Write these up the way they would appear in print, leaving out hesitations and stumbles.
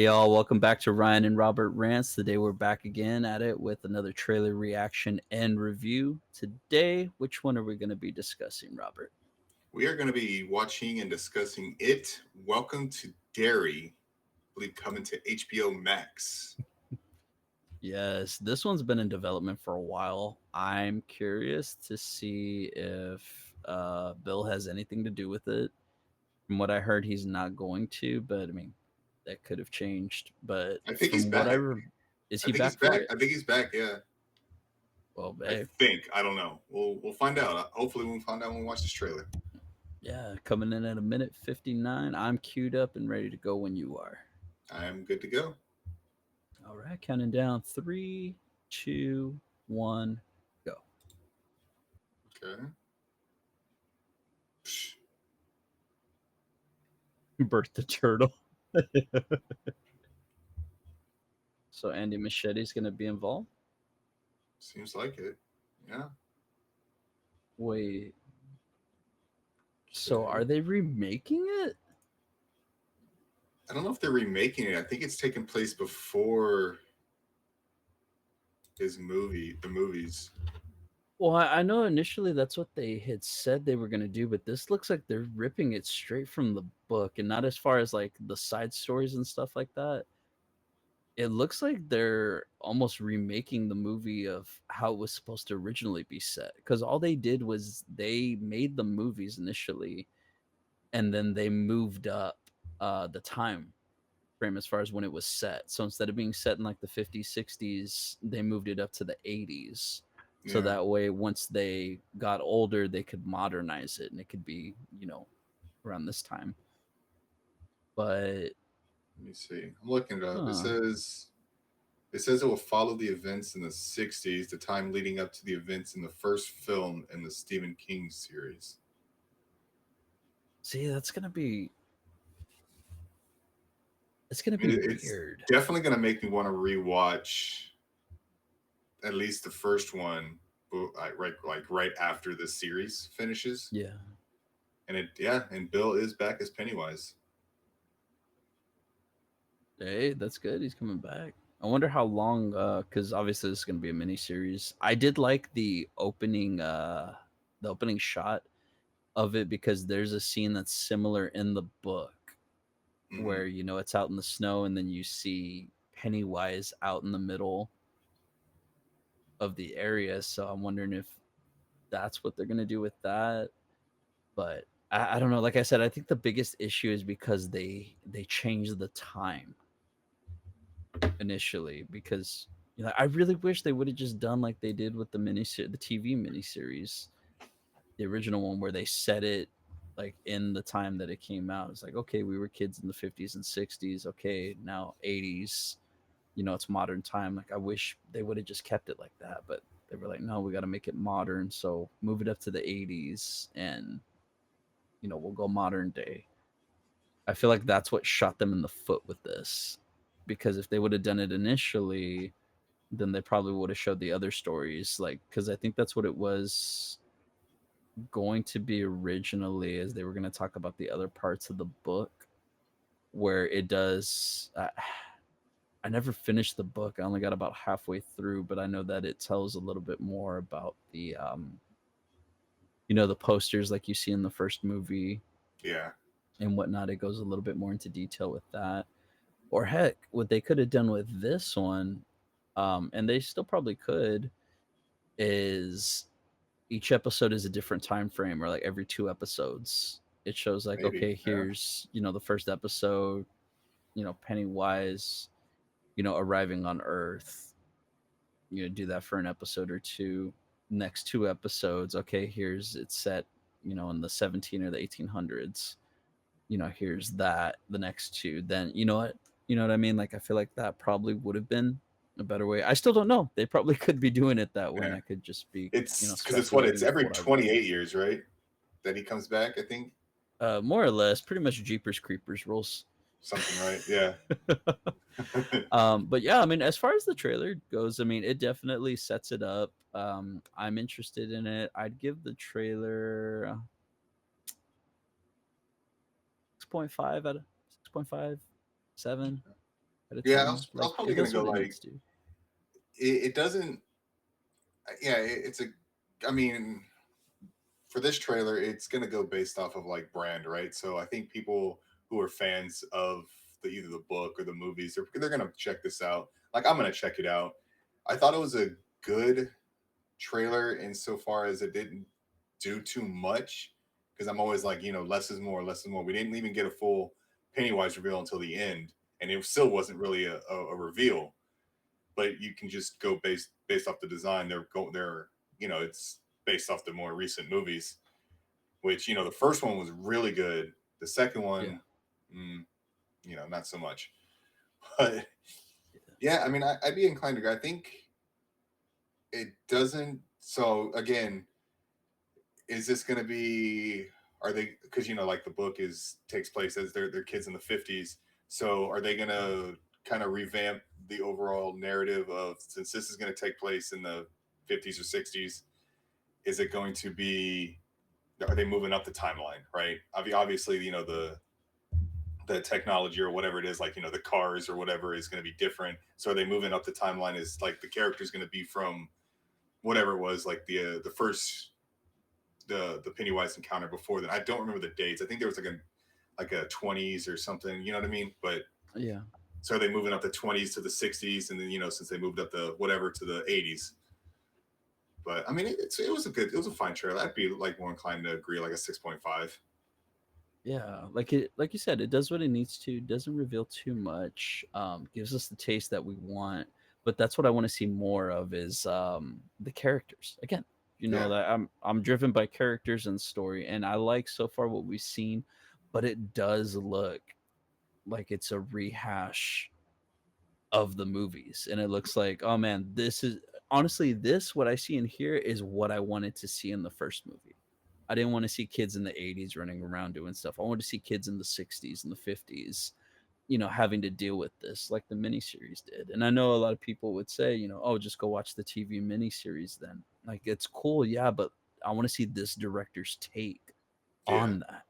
Hey y'all, welcome back to Ryan and Robert Rants. Today we're back again at it with another trailer reaction and review. Today, which one are we going to be discussing, Robert? We are going to be watching and discussing it. Welcome to Derry, I believe coming to HBO Max. Yes, this one's been in development for a while. I'm curious to see if Bill has anything to do with it. From what I heard, he's not going to, but I mean, that could have changed. But I think he's from what back. is I he think he's back for back. it? I think he's back. Yeah, Well, I babe. think. I don't know. We'll find out. Hopefully, we'll find out when we watch this trailer. Yeah, coming in at a minute 59. I'm queued up and ready to go when you are. I am good to go. All right, counting down three, two, one, go. Okay. Birth the turtle. So Andy Machete's going to be involved. Seems like it. Yeah. Wait, so Okay. are they remaking it? I don't know if they're remaking it. I think it's taking place before the movies. Well, I know initially that's what they had said they were going to do, but this looks like they're ripping it straight from the book and not as far as like the side stories and stuff like that. It looks like they're almost remaking the movie of how it was supposed to originally be set, because all they did was they made the movies initially and then they moved up the time frame as far as when it was set. So instead of being set in like the 50s 60s, they moved it up to the 80s, so Yeah. that way once they got older they could modernize it and it could be around this time. But Let me see. I'm looking it up. It huh. says It says it will follow the events in the 60s, the time leading up to the events in the first film in the Stephen King series. See, it's gonna I be mean, it's weird. definitely going to make me want to rewatch at least the first one, right after the series finishes. Yeah. And Bill is back as Pennywise. Hey, that's good. He's coming back. I wonder how long, because obviously this is gonna be a mini series. I did like the opening shot of it, because there's a scene that's similar in the book Hmm. where it's out in the snow and then you see Pennywise out in the middle of the area. So I'm wondering if that's what they're gonna do with that. But I don't know. Like I said, I think the biggest issue is because they changed the time initially, because I really wish they would have just done like they did with the TV miniseries, the original one, where they set it like in the time that it came out. It's like, okay, we were kids in the 50s and 60s. Okay, now 80s. It's modern time. Like I wish they would have just kept it like that, but they were like, no, we got to make it modern. So move it up to the 80s, and we'll go modern day. I feel like that's what shot them in the foot with this, because if they would have done it initially, then they probably would have showed the other stories, like, because I think that's what it was going to be originally, as they were going to talk about the other parts of the book where it does I never finished the book. I only got about halfway through, but I know that it tells a little bit more about the posters like you see in the first movie Yeah. and whatnot. It goes a little bit more into detail with that. Or heck, what they could have done with this one, and they still probably could, is each episode is a different time frame, or like every two episodes it shows like, Maybe. okay, Yeah. here's the first episode, Pennywise arriving on Earth. Do that for an episode or two. Next two episodes, okay, here's it's set in the 17 or the 1800s. Here's that, the next two. Then you know what I mean. Like I feel like that probably would have been a better way. I still don't know, they probably could be doing it that way, and Yeah. I could just be It's because it's speculating of every what I want. 28 years, right? That he comes back, I think. More or less, pretty much Jeepers Creepers rules. Something, right? Yeah. But yeah, I mean, as far as the trailer goes, I mean, it definitely sets it up. I'm interested in it. I'd give the trailer 6.5 out of 6.5, 7. at a Yeah, time. I was Like probably it gonna does go what it like needs to. it doesn't. Yeah, it's a. I mean, for this trailer, it's gonna go based off of like brand, right? So I think people who are fans of either the book or the movies, they're gonna check this out. Like I'm gonna check it out. I thought it was a good trailer insofar as it didn't do too much because I'm always like, less is more, less is more. We didn't even get a full Pennywise reveal until the end, and it still wasn't really a reveal. But you can just go based off the design. It's based off the more recent movies, which the first one was really good. The second Yeah. one, mm, not so much. But Yeah. yeah, I mean, I'd be inclined to go. I think it doesn't. So again, is this going to be? Are they because like the book is takes place as they're kids in the 50s. So are they going to kind of revamp the overall narrative of since this is going to take place in the 50s or 60s? Is it going to be? Are they moving up the timeline? Right. Obviously, the technology or whatever it is, like the cars or whatever is going to be different. So are they moving up the timeline? Is like the character is going to be from whatever it was, like the first the Pennywise encounter before that. I don't remember the dates. I think there was like a 20s or something. You know what I mean? But Yeah. so are they moving up the 20s to the 60s, and then since they moved up the whatever to the 80s. But I mean, it was a fine trailer. I'd be like more inclined to agree, like a 6.5. Yeah, like you said, it does what it needs to. Doesn't reveal too much. Gives us the taste that we want. But that's what I want to see more of is the characters. Again, Yeah, that I'm driven by characters and story, and I like so far what we've seen, but it does look like it's a rehash of the movies, and it looks like, oh man, this is honestly this what I see in here is what I wanted to see in the first movie. I didn't want to see kids in the 80s running around doing stuff. I wanted to see kids in the 60s and the 50s, having to deal with this like the miniseries did. And I know a lot of people would say, oh, just go watch the TV miniseries then. Like it's cool, yeah, but I want to see this director's take yeah, on that.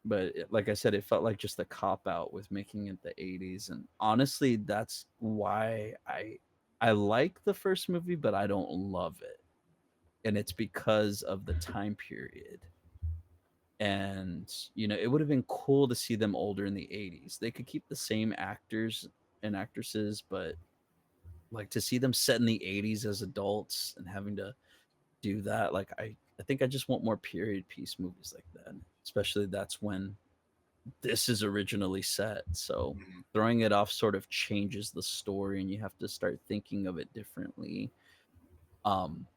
But like I said, it felt like just a cop out with making it the 80s. And honestly, that's why I like the first movie, but I don't love it. And it's because of the time period. And it would have been cool to see them older in the 80s. They could keep the same actors and actresses, but like to see them set in the 80s as adults and having to do that, like I think I just want more period piece movies like that. Especially that's when this is originally set. So mhm, throwing it off sort of changes the story and you have to start thinking of it differently. Um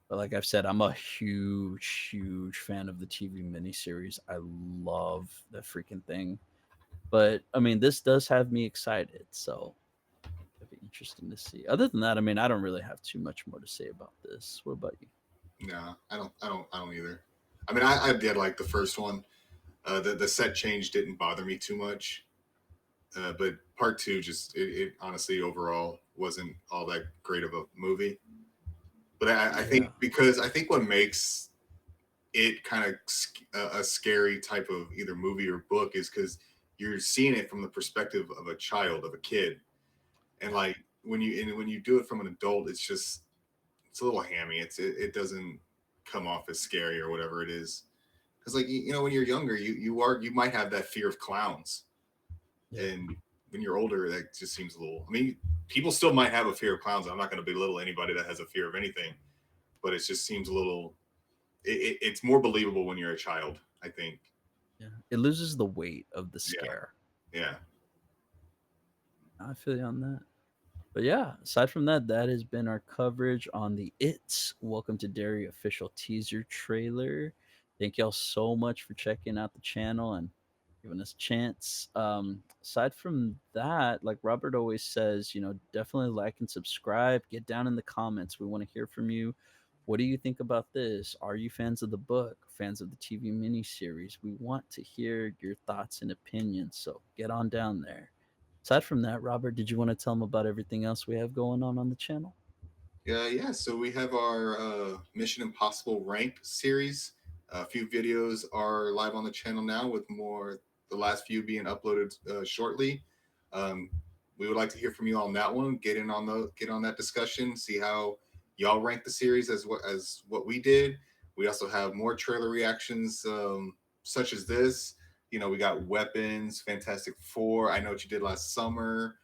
but like I've said, I'm a huge, huge fan of the TV miniseries. I love the freaking thing. But I mean, this does have me excited, so it'll be interesting to see. Other than that, I mean, I don't really have too much more to say about this. What about you? no, I don't either. I mean, I did like the first one. The set change didn't bother me too much. But part two just it honestly overall wasn't all that great of a movie. But I think Yeah, because I think what makes it kind of a scary type of either movie or book is because you're seeing it from the perspective of a child, of a kid, and yeah, like when you do it from an adult, it's a little hammy. It doesn't come off as scary or whatever it is. Because like when you're younger, you might have that fear of clowns, yeah, and when you're older, that just seems a little. I mean, people still might have a fear of clowns. I'm not going to belittle anybody that has a fear of anything, but it just seems a little. It's more believable when you're a child, I think. yeah. It loses the weight of the Yeah, scare. yeah, I feel you on that. But yeah, aside from that, that has been our coverage on the It's Welcome to Derry official teaser trailer. Thank y'all so much for checking out the channel and giving us a chance. Aside from that, like Robert always says, definitely like and subscribe. Get down in the comments. We want to hear from you. What do you think about this? Are you fans of the book? Fans of the TV miniseries? We want to hear your thoughts and opinions. So get on down there. Aside from that, Robert, did you want to tell them about everything else we have going on the channel? yeah. So we have our Mission Impossible ranked series. A few videos are live on the channel now, with more the last few being uploaded shortly. Um, we would like to hear from you on that one. Get on that discussion. See how y'all rank the series as what we did. We also have more trailer reactions, such as this. You know, we got Weapons, Fantastic Four. I Know What You Did Last Summer.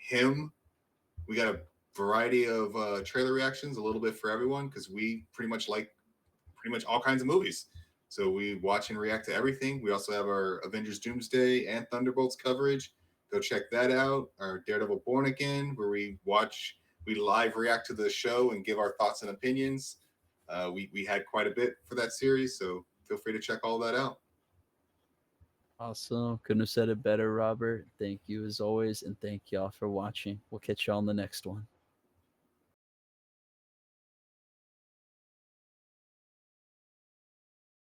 Him. We got a variety of trailer reactions, a little bit for everyone, because we pretty much like pretty much all kinds of movies. So we watch and react to everything. We also have our Avengers Doomsday and Thunderbolts coverage. Go check that out. Our Daredevil Born Again, where we live react to the show and give our thoughts and opinions. We had quite a bit for that series, so feel free to check all that out. Awesome. Couldn't have said it better, Robert. Thank you as always, and thank y'all for watching. We'll catch y'all on the next one.